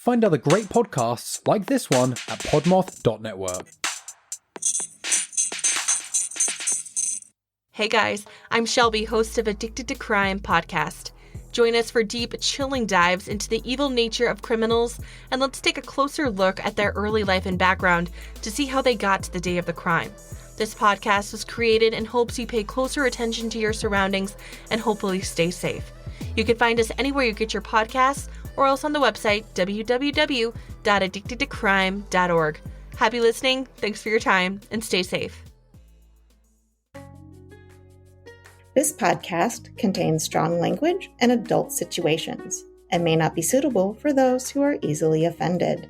Find other great podcasts like this one at podmoth.network. Hey guys, I'm Shelby, host of Addicted to Crime podcast. Join us for deep, chilling dives into the evil nature of criminals, and let's take a closer look at their early life and background to see how they got to the day of the crime. This podcast was created in hopes you pay closer attention to your surroundings and hopefully stay safe. You can find us anywhere you get your podcasts, or else on the website www.addictedtocrime.org. Happy listening, thanks for your time, and stay safe. This podcast contains strong language and adult situations and may not be suitable for those who are easily offended.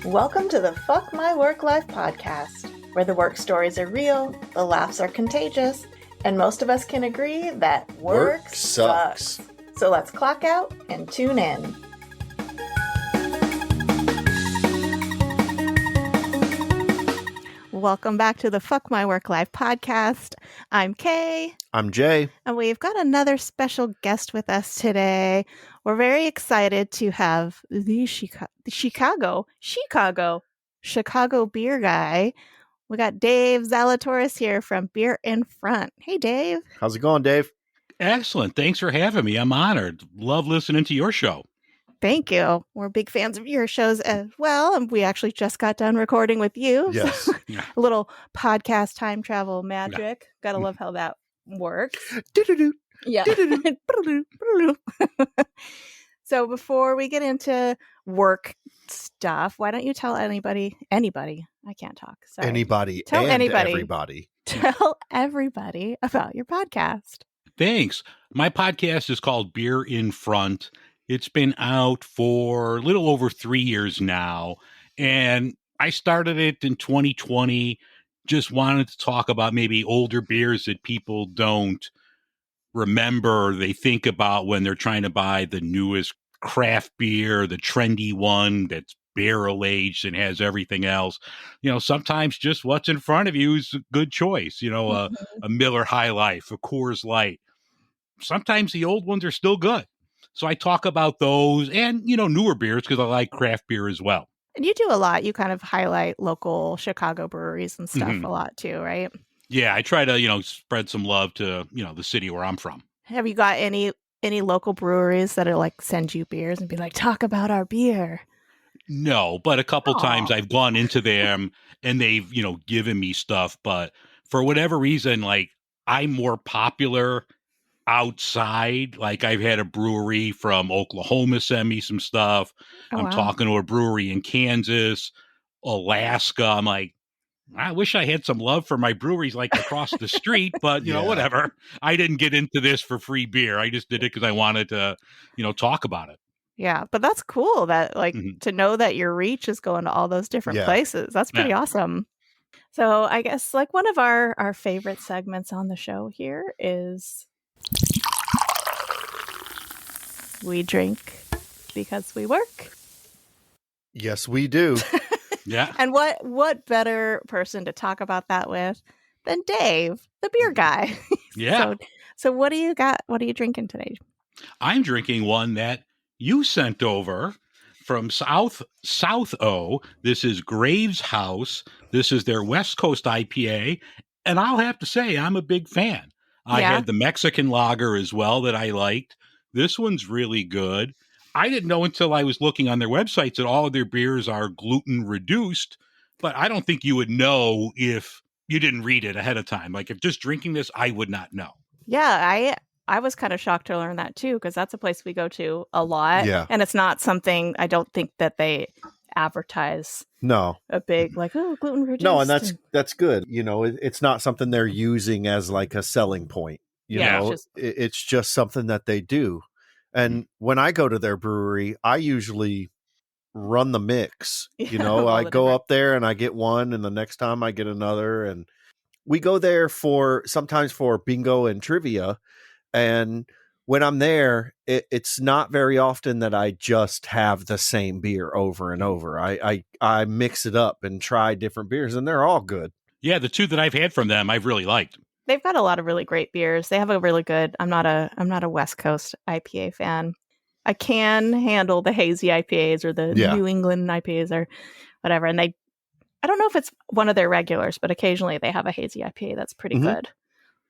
Welcome to the Fuck My Work Life podcast, where the work stories are real, the laughs are contagious, and most of us can agree that work sucks. So let's clock out and tune in. Welcome back to the Fuck My Work Life podcast. I'm Kay. I'm Jay. And we've got another special guest with us today. We're very excited to have the Chicago beer guy. We got Dave Zalatoris here from Beer in Front. Hey, Dave. How's it going, Dave? Excellent. Thanks for having me. I'm honored. Love listening to your show. Thank you. We're big fans of your shows as well. And we actually just got done recording with you. Yes. A little podcast time travel magic. Gotta love how that works. Do-do-do. Yeah. So before we get into work stuff, why don't you tell anybody, I can't talk. Sorry. Anybody. Tell and anybody. Everybody. Tell everybody about your podcast. Thanks. My podcast is called Beer in Front. It's been out for a little over 3 years now. And I started it in 2020. Just wanted to talk about maybe older beers that people don't remember. They think about when they're trying to buy the newest craft beer, the trendy one that's barrel aged and has everything else. Sometimes just what's in front of you is a good choice. A Miller High Life, a Coors Light. Sometimes the old ones are still good. So I talk about those and, newer beers because I like craft beer as well. And you do a lot. You kind of highlight local Chicago breweries and stuff a lot too, right? Yeah, I try to, spread some love to, the city where I'm from. Have you got any local breweries that are like send you beers and be like, talk about our beer? No, but a couple times I've gone into them and they've, given me stuff. But for whatever reason, like I'm more popular outside. Like I've had a brewery from Oklahoma send me some stuff. I'm talking to a brewery in Kansas, Alaska. I'm like, I wish I had some love for my breweries like across the street, but whatever. I didn't get into this for free beer. I just did it because I wanted to, talk about it. Yeah, but that's cool that to know that your reach is going to all those different places. That's pretty awesome. So I guess like one of our favorite segments on the show here is we drink because we work. Yes, we do. Yeah. And what better person to talk about that with than Dave, the beer guy? Yeah. So what do you got? What are you drinking today? I'm drinking one that you sent over from South O. This is Graves House. This is their West Coast IPA. And I'll have to say, I'm a big fan. I had the Mexican lager as well that I liked. This one's really good. I didn't know until I was looking on their websites that all of their beers are gluten reduced, but I don't think you would know if you didn't read it ahead of time. Like if just drinking this, I would not know. Yeah, I was kind of shocked to learn that too, because that's a place we go to a lot. Yeah. And it's not something I don't think that they advertise. No. A big gluten reduced. No, and that's good. It's not something they're using as like a selling point. It's just something that they do. And when I go to their brewery, I usually run the mix. I go up there and I get one, and the next time I get another. And we go there sometimes for bingo and trivia. And when I'm there, it's not very often that I just have the same beer over and over. I mix it up and try different beers, and they're all good. Yeah, the two that I've had from them, I've really liked. They've got a lot of really great beers. They have a really good. I'm not a West Coast IPA fan. I can handle the hazy IPAs or the New England IPAs or whatever. And I don't know if it's one of their regulars, but occasionally they have a hazy IPA that's pretty good.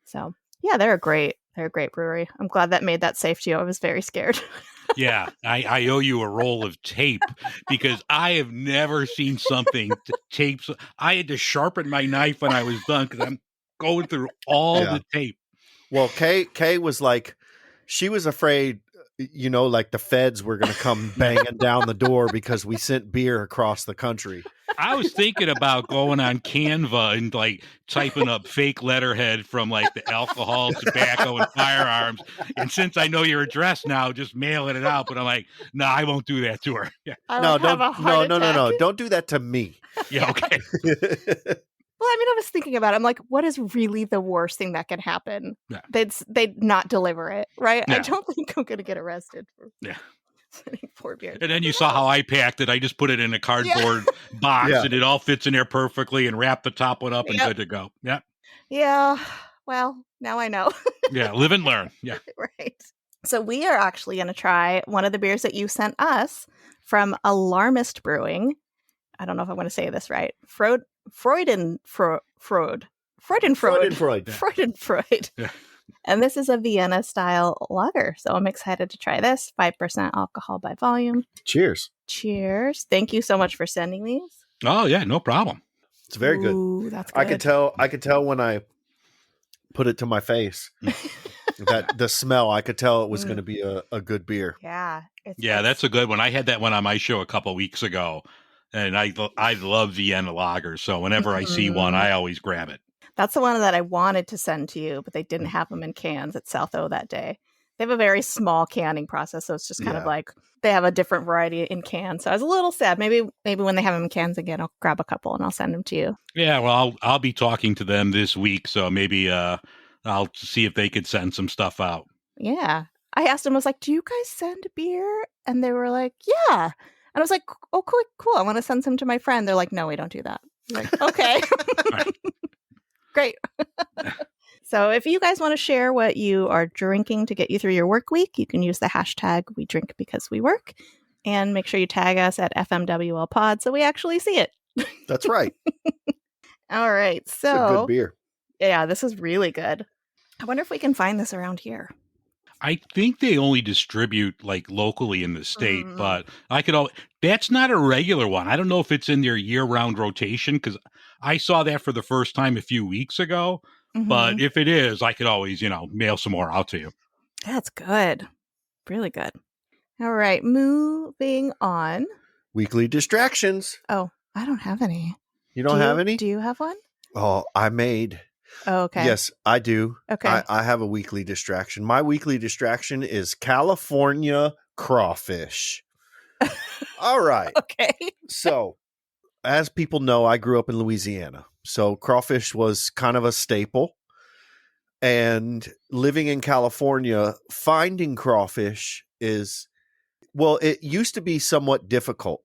So yeah, they're a great brewery. I'm glad that made that safe to you. I was very scared. Yeah, I owe you a roll of tape because I have never seen something tape. I had to sharpen my knife when I was done because I'm going through all the tape. Well, Kay was like, she was afraid, like the feds were going to come banging down the door because we sent beer across the country. I was thinking about going on Canva and like typing up fake letterhead from like the alcohol, tobacco, and firearms. And since I know your address now, just mailing it out. But I'm like, no, I won't do that to her. Yeah. No, don't do that to me. Yeah, okay. Well, I mean, I was thinking about it. I'm like, what is really the worst thing that could happen? Yeah. They'd not deliver it, right? Yeah. I don't think I'm going to get arrested for sending poor beer. And then you saw how I packed it. I just put it in a cardboard box and it all fits in there perfectly and wrap the top one up and good to go. Yeah. Yeah. Well, now I know. Yeah. Live and learn. Yeah. Right. So we are actually going to try one of the beers that you sent us from Alarmist Brewing. I don't know if I'm going to say this right. Freudenfreud. Yeah. And this is a Vienna style lager. So I'm excited to try this. 5% alcohol by volume. Cheers. Thank you so much for sending these. Oh yeah, no problem. It's very good. Ooh, that's good. I could tell when I put it to my face that the smell, I could tell it was going to be a good beer. Yeah. That's a good one. I had that one on my show a couple weeks ago. And I love Vienna lagers, so whenever I see one, I always grab it. That's the one that I wanted to send to you, but they didn't have them in cans at South O that day. They have a very small canning process, so it's just kind of like they have a different variety in cans. So I was a little sad. Maybe when they have them in cans again, I'll grab a couple and I'll send them to you. Yeah, well, I'll be talking to them this week, so maybe I'll see if they could send some stuff out. Yeah. I asked them, I was like, do you guys send beer? And they were like, yeah. And I was like, oh, cool. I want to send some to my friend. They're like, no, we don't do that. I'm like, okay. Great. So if you guys want to share what you are drinking to get you through your work week, you can use the hashtag We Drink Because We Work. And make sure you tag us at FMWL Pod so we actually see it. That's right. All right. So it's a good beer. Yeah, this is really good. I wonder if we can find this around here. I think they only distribute like locally in the state, but that's not a regular one. I don't know if it's in their year-round rotation because I saw that for the first time a few weeks ago. But if it is, I could always, mail some more out to you. That's good. Really good. All right, moving on. Weekly distractions. Oh, I don't have any. You don't have any? Do you have one? Oh, I made. Oh, okay. Yes, I do. Okay. I have a weekly distraction. My weekly distraction is California crawfish. All right. Okay. So, as people know, I grew up in Louisiana. So, crawfish was kind of a staple. And living in California, finding crawfish it used to be somewhat difficult.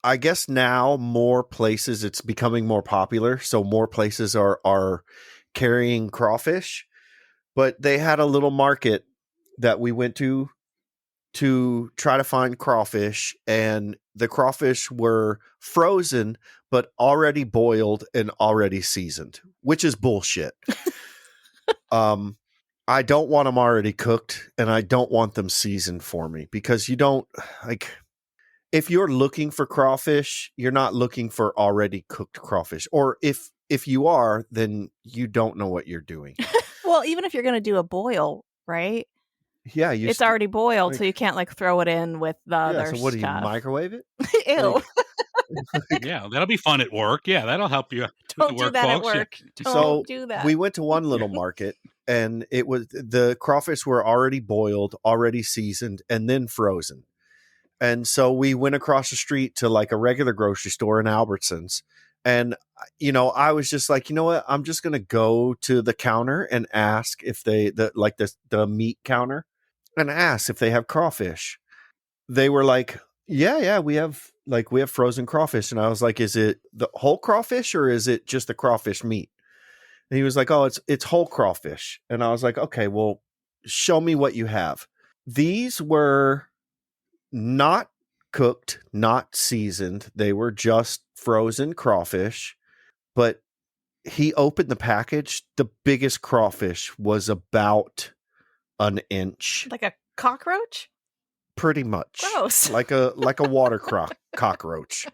I guess now more places, it's becoming more popular. So, more places are carrying crawfish, but they had a little market that we went to try to find crawfish, and the crawfish were frozen but already boiled and already seasoned, which is bullshit. I don't want them already cooked, and I don't want them seasoned for me, because you don't if you're looking for crawfish, you're not looking for already cooked crawfish. Or if you are, then you don't know what you're doing. Well, even if you're going to do a boil, right? Yeah, it's already boiled, so you can't throw it in with the other stuff. So what do you microwave it? Ew. Yeah, that'll be fun at work. Yeah, that'll help you. Don't do that folks. at work. Yeah. Don't do that. We went to one little market, and it was the crawfish were already boiled, already seasoned, and then frozen. And so we went across the street to a regular grocery store in Albertsons. And, I was just like, you know what? I'm just going to go to the counter and ask if the meat counter, and ask if they have crawfish. They were like, yeah, we have like, we have frozen crawfish. And I was like, is it the whole crawfish or is it just the crawfish meat? And he was like, oh, it's whole crawfish. And I was like, okay, well, show me what you have. These were not cooked, not seasoned. They were just frozen crawfish. But he opened the package. The biggest crawfish was about an inch. Like a cockroach? Pretty much. Gross. Like a water cockroach.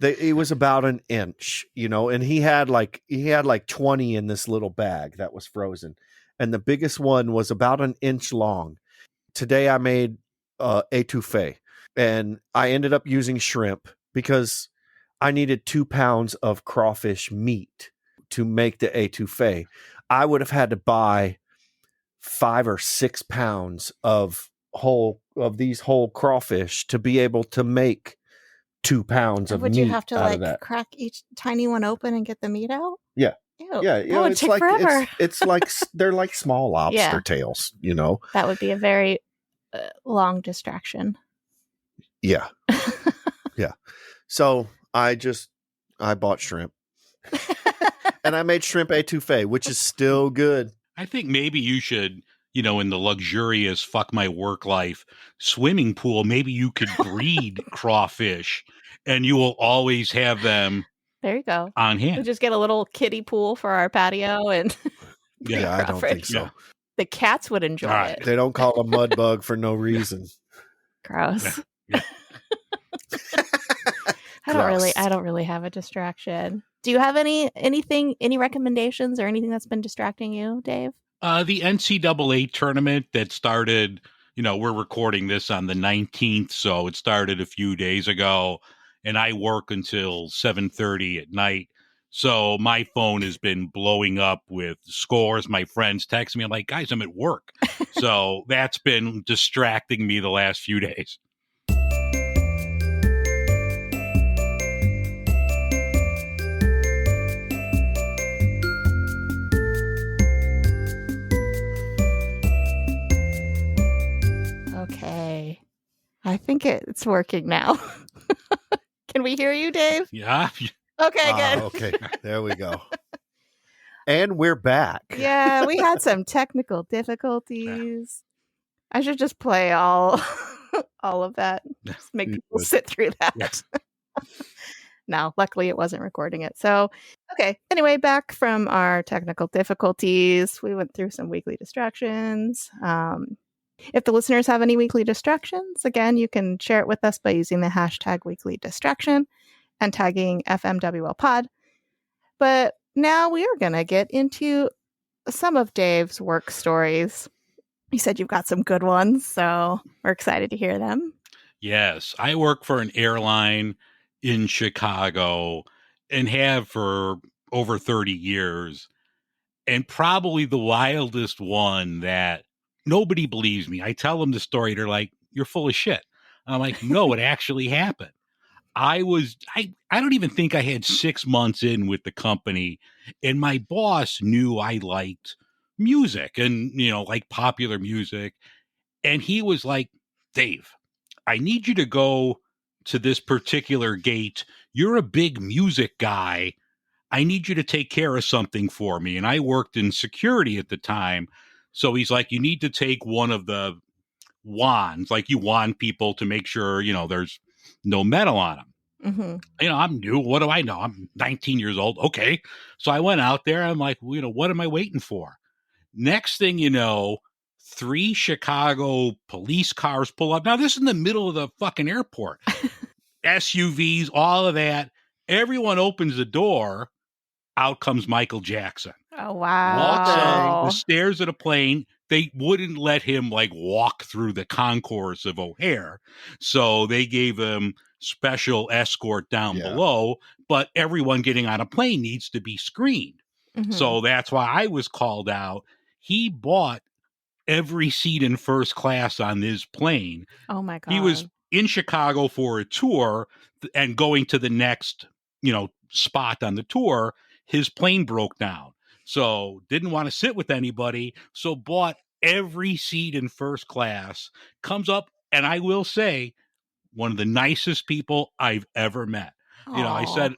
It was about an inch, and he had like 20 in this little bag that was frozen. And the biggest one was about an inch long. Today I made etouffee, and I ended up using shrimp because I needed 2 pounds of crawfish meat to make the etouffee. I would have had to buy 5 or 6 pounds of these whole crawfish to be able to make 2 pounds of meat. Would you have to out of that. crack each tiny one open and get the meat out? Yeah. Ew, Yeah, that would take forever. It's like they're like small lobster tails, That would be a very long distraction. Yeah. Yeah. So I bought shrimp. And I made shrimp etouffee, which is still good. I think maybe you should, in the luxurious fuck my work life swimming pool, maybe you could breed crawfish and you will always have them. There you go. On hand. We'll just get a little kiddie pool for our patio and I don't think so. Yeah. The cats would enjoy it. They don't call a mud bug for no reason. Gross. Yeah. I don't really have a distraction. Do you have any recommendations or anything that's been distracting you, Dave? The NCAA tournament that started, we're recording this on the 19th, so it started a few days ago, and I work until 7:30 at night. So my phone has been blowing up with scores. My friends text me. I'm like, guys, I'm at work. So that's been distracting me the last few days. Okay. I think it's working now. Can we hear you, Dave? Yeah. Okay, good. Okay, there we go. And we're back. Yeah, we had some technical difficulties. I should just play all of that. Just make people sit through that. Yeah. No, luckily it wasn't recording it. So, okay. Anyway, back from our technical difficulties, we went through some weekly distractions. If the listeners have any weekly distractions, again, you can share it with us by using the hashtag weekly distraction and tagging FMWL pod. But now we are going to get into some of Dave's work stories. You said you've got some good ones, so we're excited to hear them. Yes, I work for an airline in Chicago and have for over 30 years. And probably the wildest one that nobody believes me. I tell them the story. They're like, you're full of shit. I'm like, no, it actually happened. I don't even think I had 6 months in with the company, and my boss knew I liked music and, like popular music. And he was like, Dave, I need you to go to this particular gate. You're a big music guy. I need you to take care of something for me. And I worked in security at the time. So he's like, you need to take one of the wands, like you wand people to make sure, there's no metal on them. Mm-hmm. I'm new. What do I know? I'm 19 years old. Okay. So I went out there. I'm like, what am I waiting for? Next thing you know, 3 Chicago police cars pull up. Now, this is in the middle of the fucking airport. SUVs, all of that. Everyone opens the door. Out comes Michael Jackson. Oh, wow. Walks up the stairs of the plane. They wouldn't let him walk through the concourse of O'Hare. So they gave him special escort down below, but everyone getting on a plane needs to be screened. Mm-hmm. So that's why I was called out. He bought every seat in first class on this plane. Oh my God. He was in Chicago for a tour and going to the next, spot on the tour. His plane broke down. So didn't want to sit with anybody. So bought every seat in first class, comes up. And I will say, one of the nicest people I've ever met. Aww. You know, I said,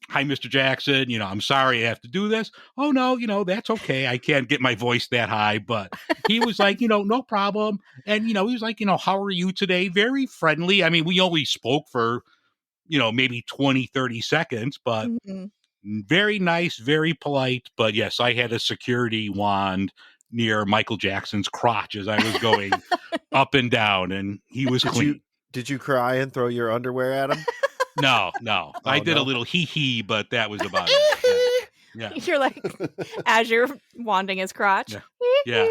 hi, Mr. Jackson, I'm sorry I have to do this. Oh, no, that's okay. I can't get my voice that high. But he was like, no problem. And, he was like, how are you today? Very friendly. I mean, we only spoke for, maybe 20, 30 seconds, but very nice, very polite. But yes, I had a security wand near Michael Jackson's crotch as I was going up and down, and he was clean. Did you cry and throw your underwear at him? No. I did a little hee, but that was about it. Yeah. You're like, as you're wanding his crotch. Yeah.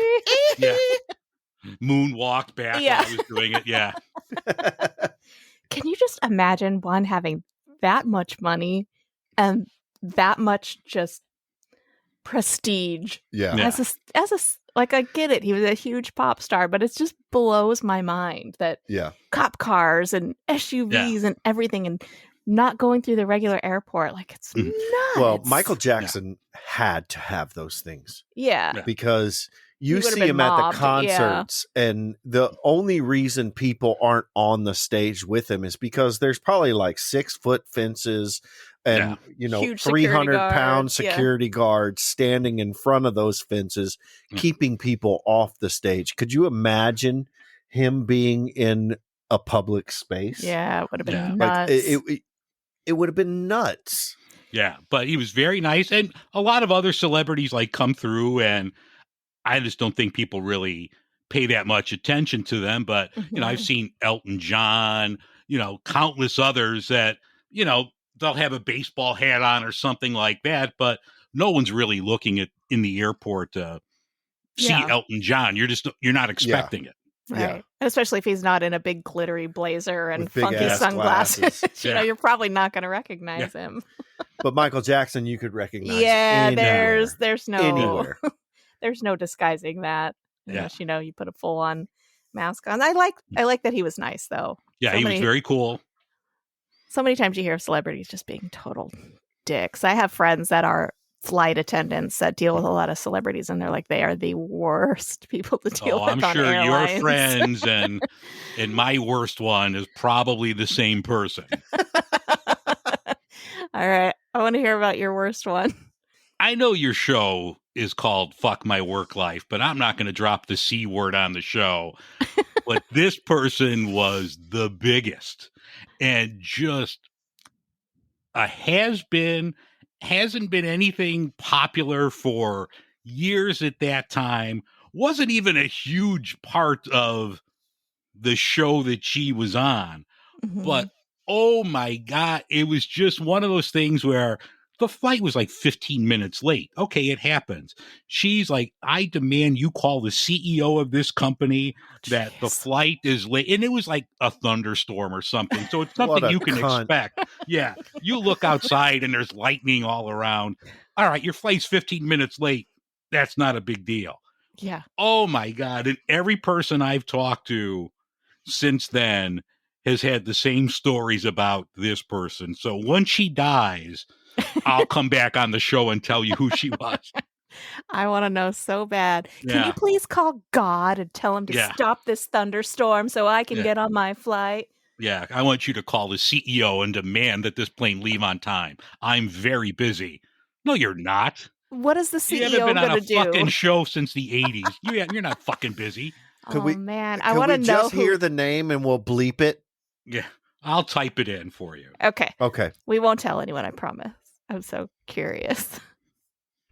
Moonwalked back while I was doing it. Yeah. Can you just imagine one having that much money and that much just prestige? Yeah. As a like, I get it. He was a huge pop star, but it just blows my mind that cop cars and SUVs and everything and not going through the regular airport. Like, it's nuts. Well, Michael Jackson had to have those things. Yeah. Because you see him at the concerts, and the only reason people aren't on the stage with him is because there's probably like 6-foot fences and, 300-pound security guards standing in front of those fences, keeping people off the stage. Could you imagine him being in a public space? Yeah, it would have been nuts. Like, it would have been nuts. Yeah, but he was very nice. And a lot of other celebrities come through, and I just don't think people really pay that much attention to them. But, I've seen Elton John, countless others that, they'll have a baseball hat on or something like that, but no one's really looking at in the airport to see Elton John. You're not expecting it. Right. Yeah. Especially if he's not in a big glittery blazer and funky sunglasses. You're probably not going to recognize him. But Michael Jackson, you could recognize. Yeah, there's no anywhere. There's no disguising that. Unless, you put a full on mask on. I like that he was nice though. Yeah, he was very cool. So many times you hear of celebrities just being total dicks. I have friends that are flight attendants that deal with a lot of celebrities, and they're like, they are the worst people to deal with. I'm sure airlines. Your friends and my worst one is probably the same person. All right, I want to hear about your worst one. I know your show is called Fuck My Work Life, but I'm not going to drop the C word on the show. But this person was the biggest, and just hasn't been anything popular for years at that time. Wasn't even a huge part of the show that she was on. But oh my God, it was just one of those things where the flight was 15 minutes late. Okay, it happens. She's like, I demand you call the CEO of this company that the flight is late. And it was like a thunderstorm or something. So it's something you can expect. Yeah. You look outside and there's lightning all around. All right, your flight's 15 minutes late. That's not a big deal. Yeah. Oh my God. And every person I've talked to since then has had the same stories about this person. So when she dies, I'll come back on the show and tell you who she was. I want to know so bad. Can you please call God and tell him to stop this thunderstorm so I can get on my flight? Yeah, I want you to call the CEO and demand that this plane leave on time. I'm very busy. No, you're not. What is the CEO going to do? You haven't been on a fucking show since the 80s. You're not fucking busy. Man, I want to know. Just hear the name and we'll bleep it? Yeah, I'll type it in for you. Okay. Okay. We won't tell anyone, I promise. I'm so curious.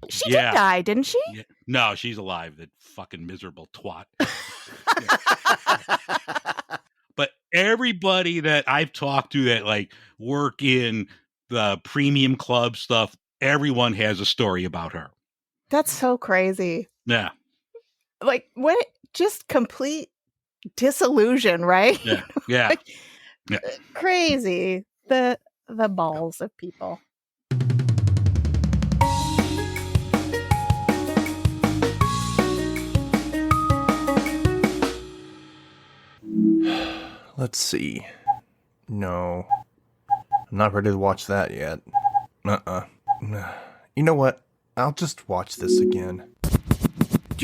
She did die, didn't she? Yeah. No, she's alive, that fucking miserable twat. But everybody that I've talked to that work in the premium club stuff, everyone has a story about her. That's so crazy. Yeah. What just complete disillusion, right? Yeah. Yeah. Crazy. The balls of people. Let's see. No. I'm not ready to watch that yet. You know what? I'll just watch this again.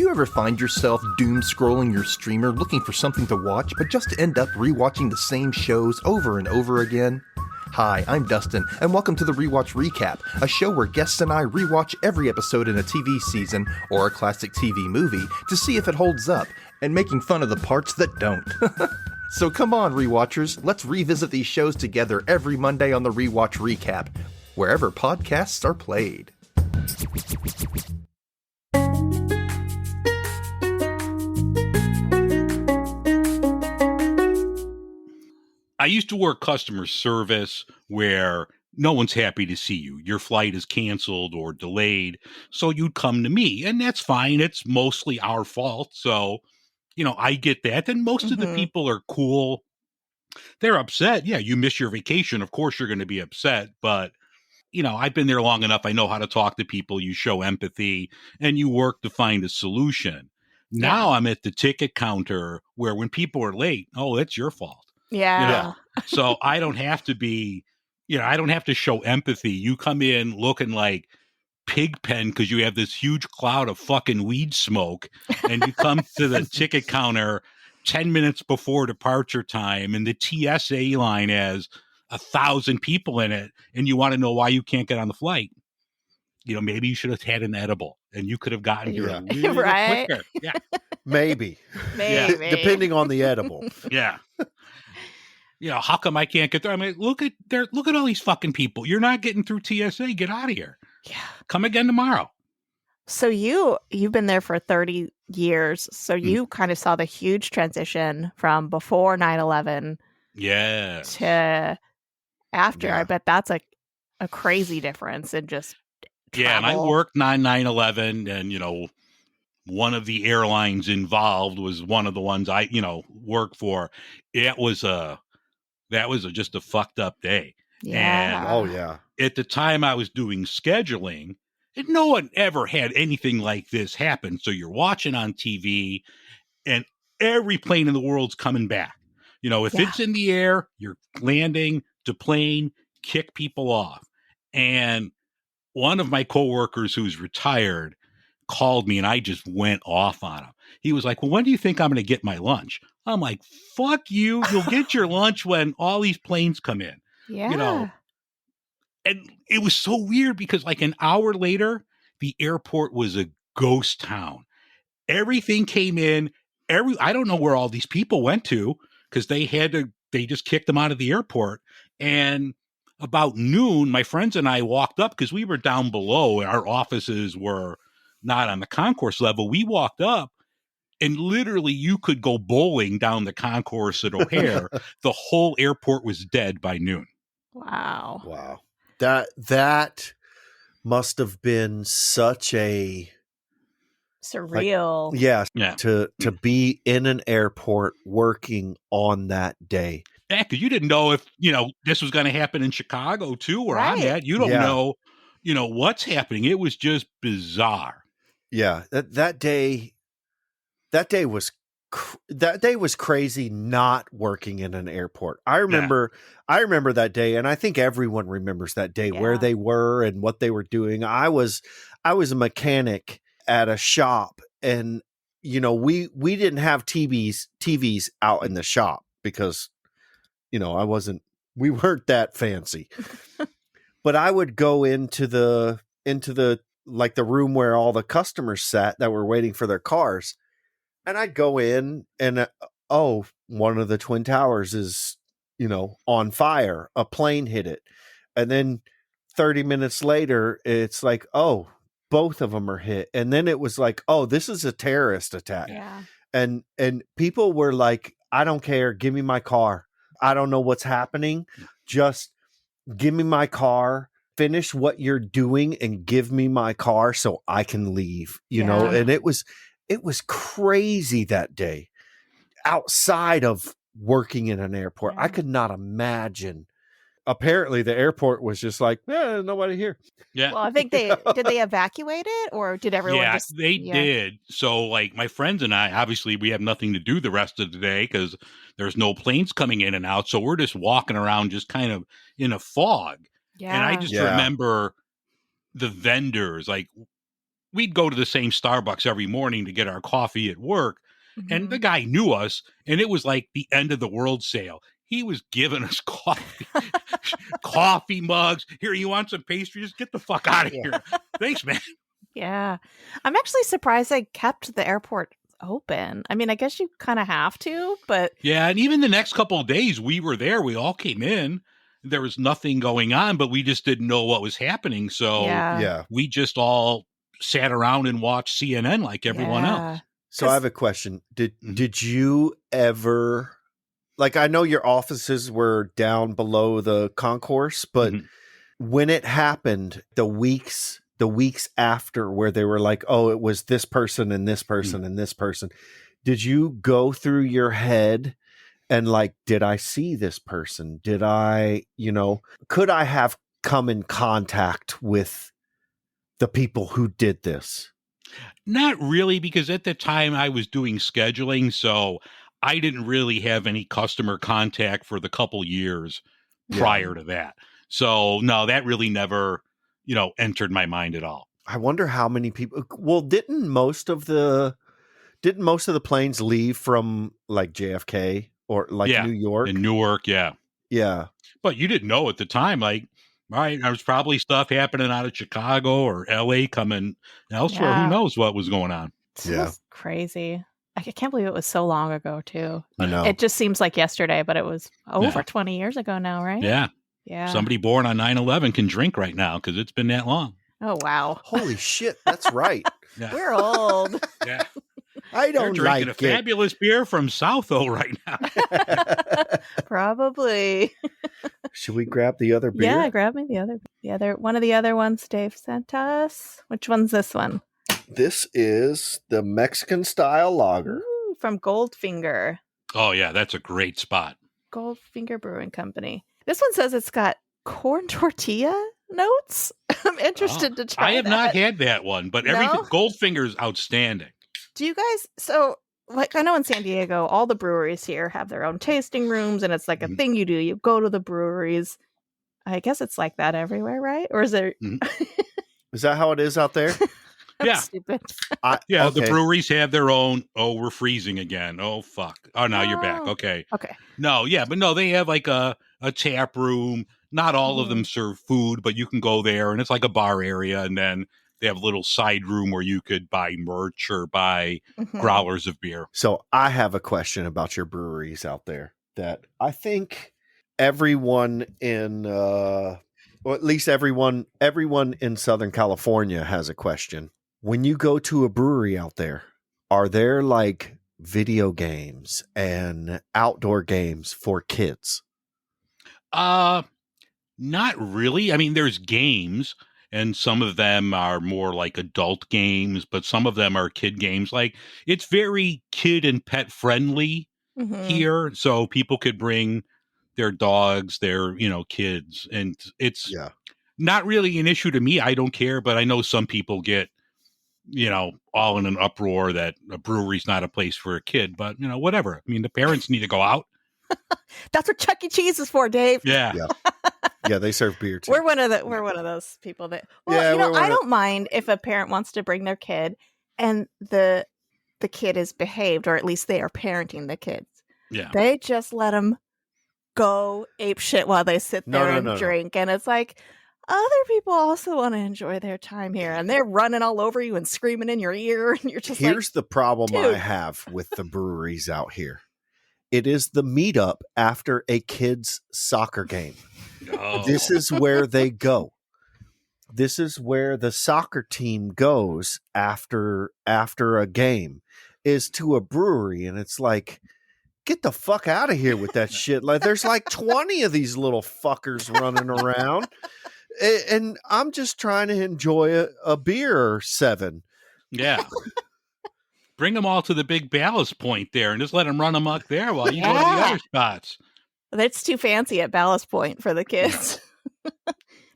you ever find yourself doom scrolling your streamer looking for something to watch, but just end up rewatching the same shows over and over again? Hi, I'm Dustin, and welcome to the Rewatch Recap, a show where guests and I rewatch every episode in a TV season or a classic TV movie to see if it holds up, and making fun of the parts that don't. So come on, rewatchers, let's revisit these shows together every Monday on the Rewatch Recap, wherever podcasts are played. I used to work customer service where no one's happy to see you. Your flight is canceled or delayed, so you'd come to me, and that's fine. It's mostly our fault, so, I get that. And most of the people are cool. They're upset. Yeah, you miss your vacation. Of course you're going to be upset, but, I've been there long enough. I know how to talk to people. You show empathy, and you work to find a solution. Now I'm at the ticket counter where when people are late, oh, it's your fault. Yeah. So I don't have to be, I don't have to show empathy. You come in looking like Pigpen because you have this huge cloud of fucking weed smoke, and you come to the ticket counter 10 minutes before departure time, and the TSA line has 1,000 people in it, and you want to know why you can't get on the flight. Maybe you should have had an edible, and you could have gotten here a little quicker. Yeah. Maybe. Depending on the edible. Yeah. How come I can't get there? I mean, look at all these fucking people. You're not getting through TSA. Get out of here. Yeah. Come again tomorrow. So you've been there for 30 years. So you kind of saw the huge transition from before 9/11 to after. Yeah. I bet that's a crazy difference in just travel. Yeah, and I worked 9/11, and one of the airlines involved was one of the ones I worked for. That was just a fucked up day. Yeah. And at the time I was doing scheduling, and no one ever had anything like this happen. So you're watching on TV, and every plane in the world's coming back. If it's in the air, you're landing to plane, kick people off. And one of my coworkers who's retired called me, and I just went off on him. He was like, well, when do you think I'm going to get my lunch? I'm like, fuck you. You'll get your lunch when all these planes come in. Yeah. And it was so weird because like an hour later, the airport was a ghost town. Everything came in. I don't know where all these people went to because they just kicked them out of the airport. And about noon, my friends and I walked up because we were down below. Our offices were not on the concourse level. We walked up, and literally you could go bowling down the concourse at O'Hare. The whole airport was dead by noon. Wow. That must have been such a surreal. To be in an airport working on that day. Yeah, because you didn't know if, this was going to happen in Chicago too, where I'm at. You don't know, what's happening. It was just bizarre. Yeah, that day was crazy not working in an airport. I remember that day, and I think everyone remembers that day where they were and what they were doing. I was a mechanic at a shop, and we didn't have TVs out in the shop because we weren't that fancy. But I would go into the like the room where all the customers sat that were waiting for their cars. And I'd go in and, one of the Twin Towers is, on fire. A plane hit it. And then 30 minutes later, it's like, both of them are hit. And then it was like, this is a terrorist attack. Yeah. And people were like, I don't care. Give me my car. I don't know what's happening. Just give me my car. Finish what you're doing and give me my car so I can leave, know? And it was crazy that day outside of working in an airport. I could not imagine. Apparently the airport was just like, nobody here. Yeah. Well, I think did they evacuate it, or did everyone they did. So like my friends and I, obviously we have nothing to do the rest of the day because there's no planes coming in and out. So we're just walking around just kind of in a fog. Yeah. And I just remember the vendors, like we'd go to the same Starbucks every morning to get our coffee at work. And the guy knew us, and it was like the end of the world sale. He was giving us coffee, coffee mugs. Here, you want some pastry? Just get the fuck out of here. Thanks, man. Yeah. I'm actually surprised they kept the airport open. I mean, I guess you kind of have to, but... Yeah, and even the next couple of days we were there, we all came in. There was nothing going on, but we just didn't know what was happening. So we just all sat around and watched CNN like everyone else. So I have a question. Did you ever, like, I know your offices were down below the concourse, but when it happened, the weeks after, where they were like, oh, it was this person and this person and this person, did you go through your head and like, did I see this person? Did I, could I have come in contact with the people who did this? Not really, because at the time I was doing scheduling, so I didn't really have any customer contact for the couple years prior to that. So no, that really never, entered my mind at all. I wonder how many people. Well, didn't most of the planes leave from like JFK or like New York? In Newark, yeah. But you didn't know at the time, like. Right, there was probably stuff happening out of Chicago or LA coming elsewhere. Who knows what was going on? That's crazy. I can't believe it was so long ago, too. I know. It just seems like yesterday, but it was over 20 years ago now, right? Yeah. Somebody born on 9/11 can drink right now because it's been that long. Oh, wow. Holy shit, that's right. We're old. Yeah. I don't They're drinking a fabulous beer from Southo right now. Probably. Should we grab the other beer? Yeah, grab me the other one of the other ones Dave sent us. Which one's this one? This is the Mexican style lager. Ooh, from Goldfinger. Oh yeah, that's a great spot. Goldfinger Brewing Company. This one says it's got corn tortilla notes. I'm interested to try. I have not had that one, but everything Goldfinger is outstanding. Do you guys, so like I know in San Diego, all the breweries here have their own tasting rooms, and it's like a thing you do. You go to the breweries. I guess it's like that everywhere, right? Or is there? Is that how it is out there? Yeah. Stupid. The breweries have their own. Oh, we're freezing again. Oh, fuck. Oh, now you're back. Okay. No, but they have like a tap room. Not all of them serve food, but you can go there, and it's like a bar area, and then they have a little side room where you could buy merch or buy growlers of beer. So I have a question about your breweries out there that I think everyone in, or at least everyone in Southern California has a question. When you go to a brewery out there, are there like video games and outdoor games for kids? Not really. I mean, there's games. And some of them are more like adult games, but some of them are kid games. Like it's very kid and pet friendly here. So people could bring their dogs, their, kids. And it's not really an issue to me. I don't care, but I know some people get, all in an uproar that a brewery's not a place for a kid, but whatever. I mean, the parents need to go out. That's what Chuck E. Cheese is for, Dave. Yeah. Yeah, they serve beer too. We're one of those people that. Well, I don't mind if a parent wants to bring their kid, and the kid is behaved, or at least they are parenting the kids. Yeah, they just let them go ape shit while they sit there and drink, and it's like other people also want to enjoy their time here, and they're running all over you and screaming in your ear, and you're just. Here's the problem I have with the breweries out here. It is the meetup after a kid's soccer game. Oh. This is where they go. This is where the soccer team goes after a game, is to a brewery. And it's like, get the fuck out of here with that shit. Like there's like 20 of these little fuckers running around. And I'm just trying to enjoy a beer or 7. Yeah. Bring them all to the big Ballast Point there and just let them run amok there while you go to the other spots. That's too fancy at Ballast Point for the kids.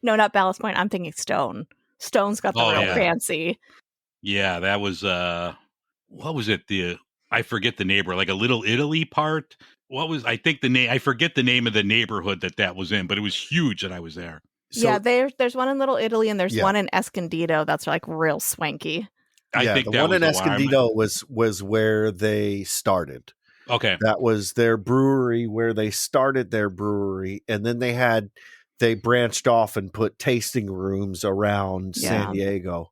No, not Ballast Point. I'm thinking Stone. Stone's got the real fancy. Yeah, that was, what was it? I forget the neighbor, like a Little Italy part. I forget the name of the neighborhood that was in, but it was huge that I was there. So, there's one in Little Italy and there's one in Escondido that's like real swanky. I think the one in Escondido was where they started. Okay. That was their brewery where they started their brewery. And then they branched off and put tasting rooms around San Diego.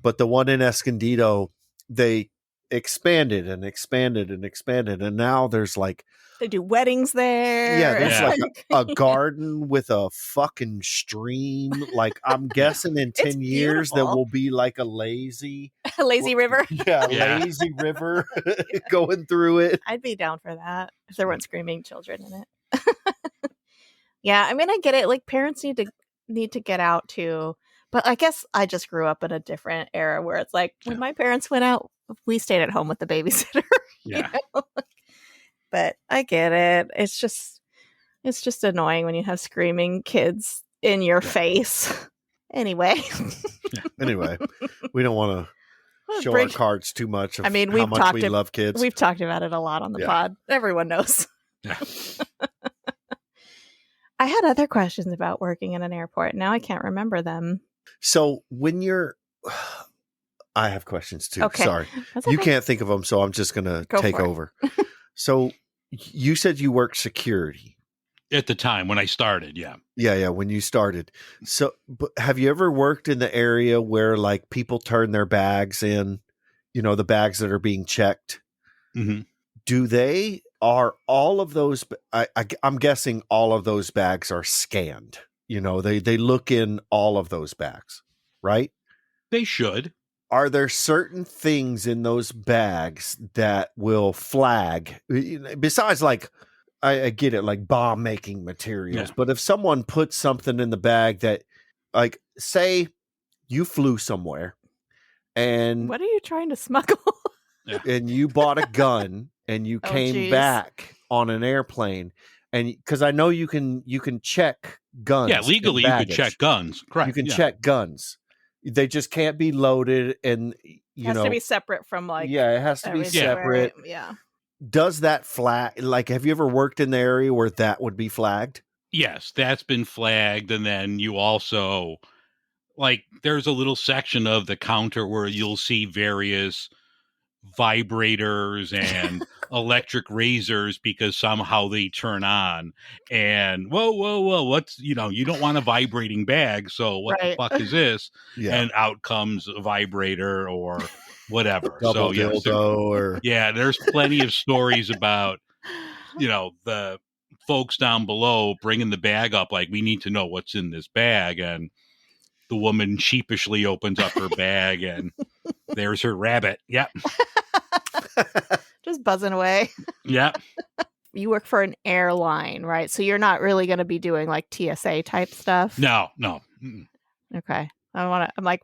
But the one in Escondido, they expanded and expanded and expanded. And now there's like, they do weddings there. Yeah, there's like a garden with a fucking stream. Like, I'm guessing in 10 years there will be like a lazy river. Lazy river going through it. I'd be down for that if there weren't screaming children in it. Yeah, I mean, I get it. Like, parents need to get out too. But I guess I just grew up in a different era where it's like when my parents went out, we stayed at home with the babysitter. Yeah. You know? But I get it. It's just annoying when you have screaming kids in your face. Anyway. Anyway, we don't want to show our cards too much. I mean, how much we love kids. We've talked about it a lot on the pod. Everyone knows. Yeah. I had other questions about working in an airport. Now I can't remember them. So when I have questions too. Okay. Sorry. Okay. You can't think of them, so I'm just going to take over. So you said you worked security. At the time when I started, yeah. Yeah, when you started. So but have you ever worked in the area where like people turn their bags in, the bags that are being checked? Mm-hmm. Are all of those, I'm guessing all of those bags are scanned. They look in all of those bags, right? They should. Are there certain things in those bags that will flag besides like, I get it, like bomb making materials, but if someone puts something in the bag that like, say you flew somewhere and what are you trying to smuggle? And you bought a gun and you came back on an airplane and because I know you can check guns. Yeah, legally you can check guns. Correct. You can check guns. They just can't be loaded and it has to be separate from like it has to be separate. Yeah. Does that flag like have you ever worked in the area where that would be flagged? Yes, that's been flagged. And then you also like there's a little section of the counter where you'll see various vibrators and electric razors because somehow they turn on and whoa what's you don't want a vibrating bag, so what the fuck is this? And out comes a vibrator or whatever. Double dildo there's plenty of stories about the folks down below bringing the bag up like we need to know what's in this bag, and the woman sheepishly opens up her bag and there's her rabbit. Yep. Just buzzing away. Yep. You work for an airline, right? So you're not really going to be doing like TSA type stuff. No. Okay. I'm like,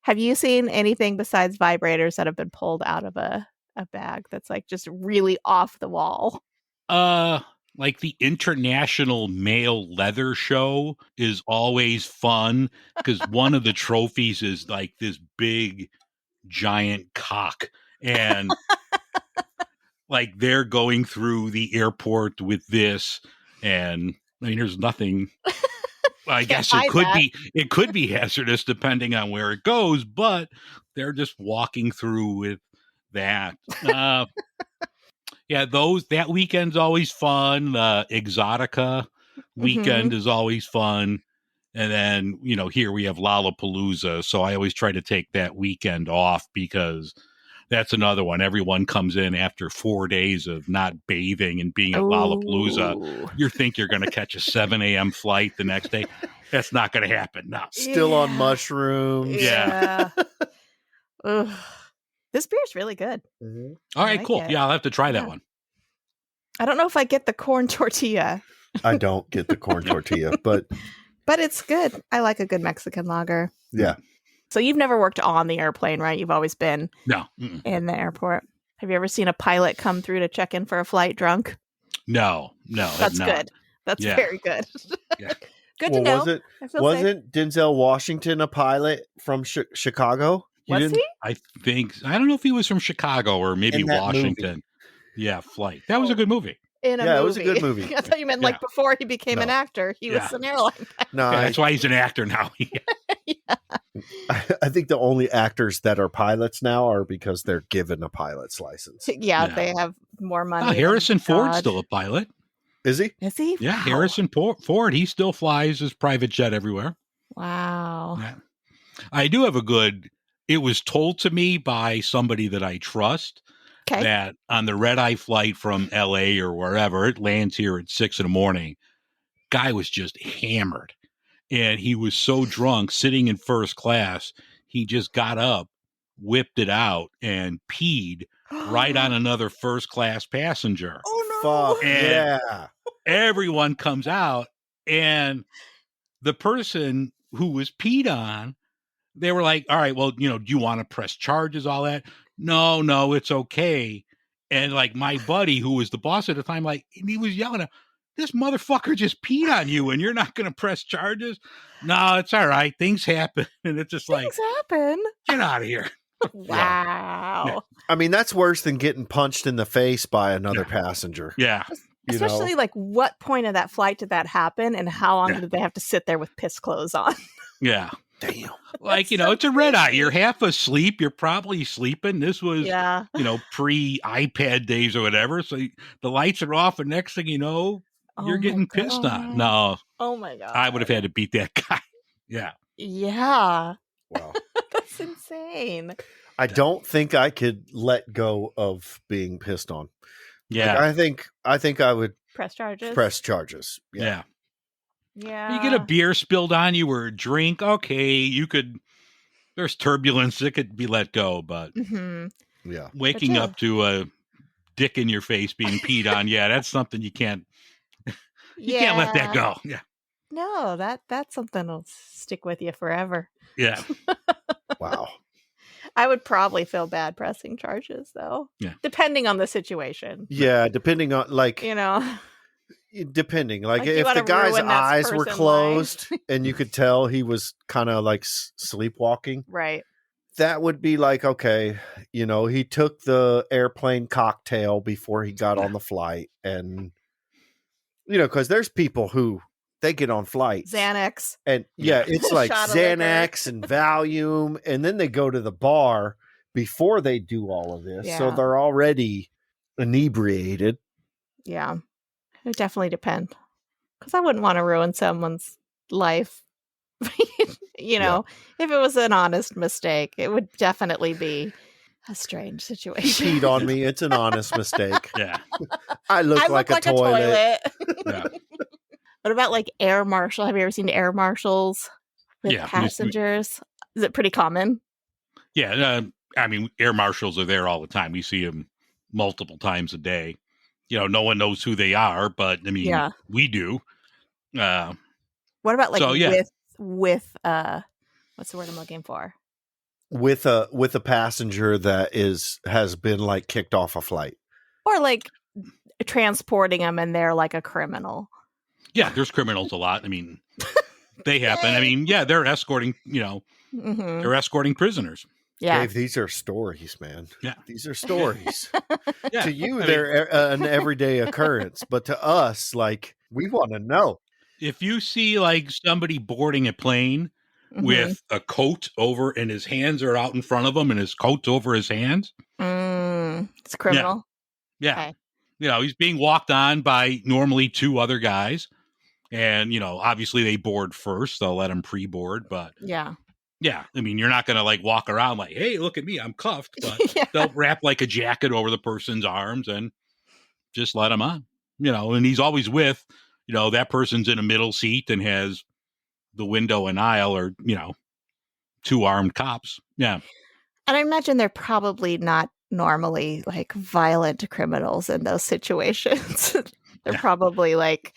have you seen anything besides vibrators that have been pulled out of a bag that's like just really off the wall? Like the International Male Leather Show is always fun because one of the trophies is like this big giant cock, and like they're going through the airport with this, and I mean there's nothing. I guess it could be hazardous depending on where it goes, but they're just walking through with that. That weekend's always fun. Exotica weekend is always fun. And then, here we have Lollapalooza. So I always try to take that weekend off because that's another one. Everyone comes in after 4 days of not bathing and being at Lollapalooza. You think you're going to catch a 7 a.m. flight the next day. That's not going to happen. No. Still on mushrooms. Yeah. This beer's really good. Mm-hmm. All right, cool. Yeah, I'll have to try that one. I don't know if I get the corn tortilla. I don't get the corn tortilla, but it's good. I like a good Mexican lager. Yeah. So you've never worked on the airplane, right? You've always been in the airport. Have you ever seen a pilot come through to check in for a flight drunk? No. That's good. That's very good. Yeah. Good to know. Wasn't Denzel Washington a pilot from Chicago? Was he? I don't know if he was from Chicago or maybe Washington. Movie. Yeah, Flight. That was a good movie. in a movie. It was a good movie. I thought you meant like before he became an actor, he was an airline pilot. No, that's why he's an actor now. I think the only actors that are pilots now are because they're given a pilot's license. Yeah, they have more money. Harrison Ford's still a pilot. Is he? Is he? Yeah, Wow. Harrison Ford. He still flies his private jet everywhere. Wow. Yeah. I do have it was told to me by somebody that I trust that on the red-eye flight from LA or wherever, it lands here at 6 a.m. Guy was just hammered. And he was so drunk sitting in first class, he just got up, whipped it out, and peed right on another first class passenger. Oh, no. Fuck, and everyone comes out, and the person who was peed on, they were like, all right, well, do you want to press charges, all that? No, it's okay. And like my buddy, who was the boss at the time, like, he was yelling at, this motherfucker just peed on you and you're not going to press charges? No, it's all right. Things happen. And it's just Things happen. Get out of here. Wow. Yeah. I mean, that's worse than getting punched in the face by another passenger. Yeah. Especially like what point of that flight did that happen and how long did they have to sit there with piss clothes on? Yeah. Damn. Like, it's a red eye. You're half asleep. You're probably sleeping. This was, pre-iPad days or whatever. So the lights are off and next thing you know, you're getting pissed on. No. Oh my God. I would have had to beat that guy. Yeah. Yeah. Wow. That's insane. I don't think I could let go of being pissed on. Yeah. Like, I think I would press charges. Yeah. Yeah. You get a beer spilled on you or a drink. Okay. There's turbulence. It could be let go, but waking up to a dick in your face being peed on. Yeah. That's something you can't let that go. Yeah. No, that's something that'll stick with you forever. Yeah. Wow. I would probably feel bad pressing charges, though. Yeah. Depending on the situation. Yeah, depending on, like... Depending. Like if the guy's eyes were closed and you could tell he was kind of like sleepwalking. Right. That would be like, okay, he took the airplane cocktail before he got on the flight. And, because there's people who... They get on flights. Xanax. And it's like Xanax and Valium. And then they go to the bar before they do all of this. Yeah. So they're already inebriated. Yeah. It would definitely depend. Because I wouldn't want to ruin someone's life. If it was an honest mistake, it would definitely be a strange situation. He peed on me. It's an honest mistake. Yeah. I look like a toilet. Yeah. What about like air marshal? Have you ever seen air marshals with passengers? Is it pretty common? Yeah. Air marshals are there all the time. We see them multiple times a day. No one knows who they are, but we do. What about like with what's the word I'm looking for? With a passenger that has been like kicked off a flight. Or like transporting them and they're like a criminal. Yeah, there's criminals a lot. They happen. They're escorting, they're escorting prisoners. Yeah. Dave, these are stories, man. Yeah. These are stories. To you, they're an everyday occurrence. But to us, like, we want to know. If you see like somebody boarding a plane with a coat over and his hands are out in front of him and his coat's over his hands. It's a criminal. Yeah. Okay. He's being walked on by normally two other guys. And, obviously they board first. They'll let them pre-board, but yeah, you're not going to like walk around like, hey, look at me, I'm cuffed. But they'll wrap like a jacket over the person's arms and just let him on, and he's always with, that person's in a middle seat and has the window and aisle or, two armed cops. Yeah. And I imagine they're probably not normally like violent criminals in those situations. They're probably like,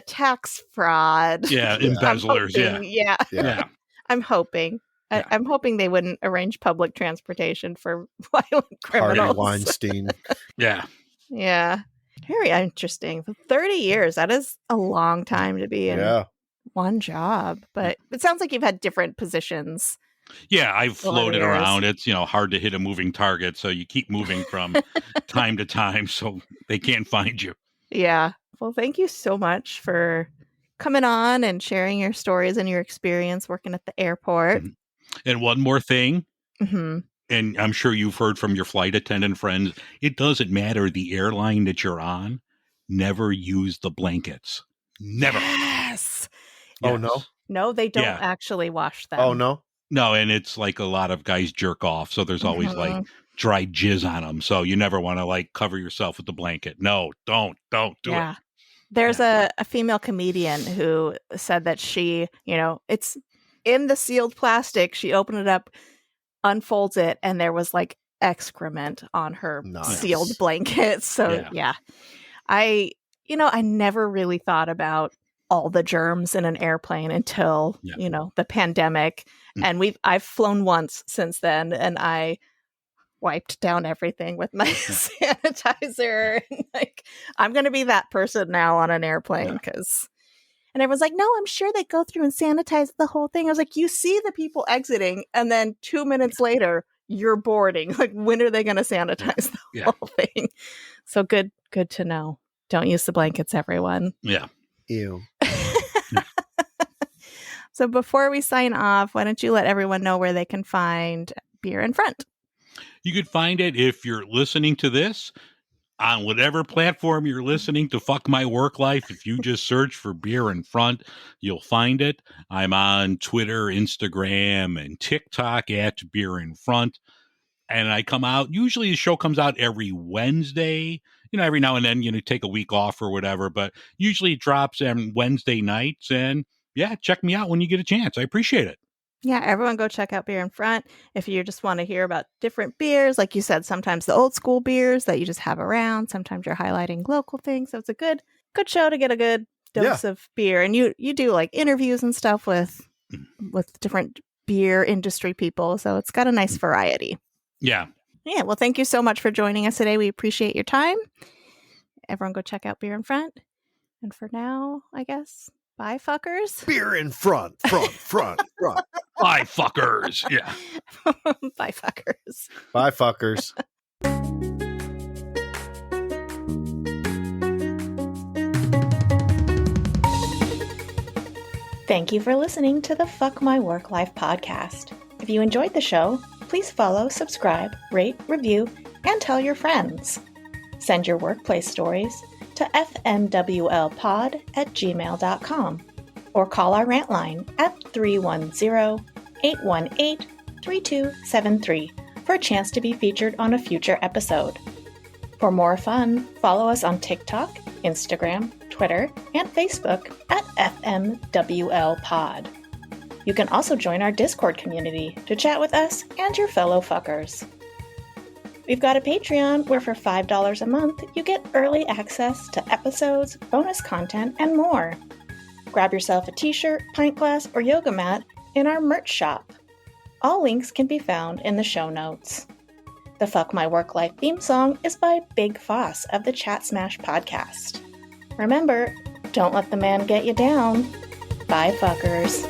tax fraud. Yeah, embezzlers. Yeah. I'm hoping. Yeah. I'm hoping they wouldn't arrange public transportation for violent criminals. Harvey Weinstein. Yeah. Yeah. Very interesting. 30 years. That is a long time to be in one job. But it sounds like you've had different positions Yeah, I've floated around. It's, hard to hit a moving target, so you keep moving from time to time so they can't find you. Yeah. Well, thank you so much for coming on and sharing your stories and your experience working at the airport. And one more thing, mm-hmm. and I'm sure you've heard from your flight attendant friends, it doesn't matter the airline that you're on, never use the blankets. Never. Yes. Oh, no? No, they don't actually wash them. Oh, no? No, and it's like a lot of guys jerk off, so there's always like dry jizz on them. So you never want to like cover yourself with the blanket. No, don't do it. There's a female comedian who said that she, it's in the sealed plastic. She opened it up, unfolds it, and there was like excrement on her sealed blanket. So I never really thought about all the germs in an airplane until, the pandemic. And I've flown once since then, and I wiped down everything with my sanitizer. And I'm going to be that person now on an airplane and everyone's like, no, I'm sure they go through and sanitize the whole thing. I was like, you see the people exiting, and then 2 minutes later, you're boarding. Like, when are they going to sanitize the whole thing? So good to know. Don't use the blankets, everyone. Yeah. Ew. So before we sign off, why don't you let everyone know where they can find Beer in Front? You could find it if you're listening to this on whatever platform you're listening to Fuck My Work Life. If you just search for Beer in Front, you'll find it. I'm on Twitter, Instagram, and TikTok at Beer in Front. And I come out, usually the show comes out every Wednesday. Every now and then, take a week off or whatever, but usually it drops on Wednesday nights. And check me out when you get a chance. I appreciate it. Yeah, everyone go check out Beer in Front. If you just want to hear about different beers, like you said, sometimes the old school beers that you just have around. Sometimes you're highlighting local things. So it's a good show to get a good dose of beer. And you do like interviews and stuff with different beer industry people. So it's got a nice variety. Yeah. Yeah, well, thank you so much for joining us today. We appreciate your time. Everyone go check out Beer in Front. And for now, I guess, bye, fuckers. Beer in front. Bye, fuckers. Yeah. Bye, fuckers. Bye, fuckers. Thank you for listening to the Fuck My Work Life podcast. If you enjoyed the show, please follow, subscribe, rate, review, and tell your friends. Send your workplace stories to fmwlpod@gmail.com or call our rant line at 310-818-3273 for a chance to be featured on a future episode. For more fun, follow us on TikTok, Instagram, Twitter, and Facebook at FMWLPod. You can also join our Discord community to chat with us and your fellow fuckers. We've got a Patreon where for $5 a month, you get early access to episodes, bonus content, and more. Grab yourself a t-shirt, pint glass, or yoga mat in our merch shop. All links can be found in the show notes. The Fuck My Work Life theme song is by Big Foss of the Chat Smash podcast. Remember, don't let the man get you down. Bye, fuckers.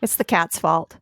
It's the cat's fault.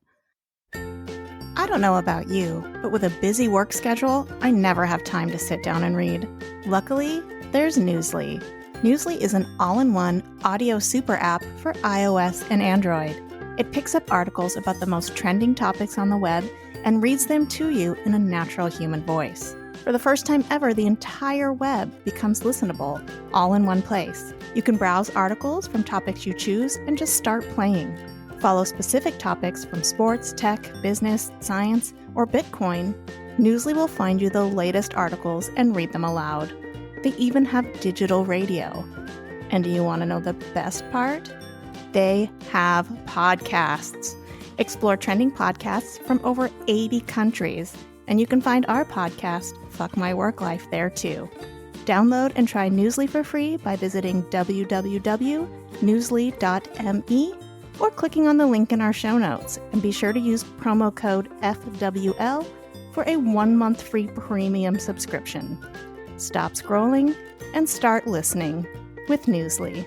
I don't know about you, but with a busy work schedule, I never have time to sit down and read. Luckily, there's Newsly. Newsly is an all-in-one audio super app for iOS and Android. It picks up articles about the most trending topics on the web and reads them to you in a natural human voice. For the first time ever, the entire web becomes listenable, all in one place. You can browse articles from topics you choose and just start playing. Follow specific topics from sports, tech, business, science, or Bitcoin. Newsly will find you the latest articles and read them aloud. They even have digital radio. And do you want to know the best part? They have podcasts. Explore trending podcasts from over 80 countries. And you can find our podcast, Fuck My Work Life, there too. Download and try Newsly for free by visiting www.newsly.me or clicking on the link in our show notes. And be sure to use promo code FWL for a 1-month free premium subscription. Stop scrolling and start listening with Newsly.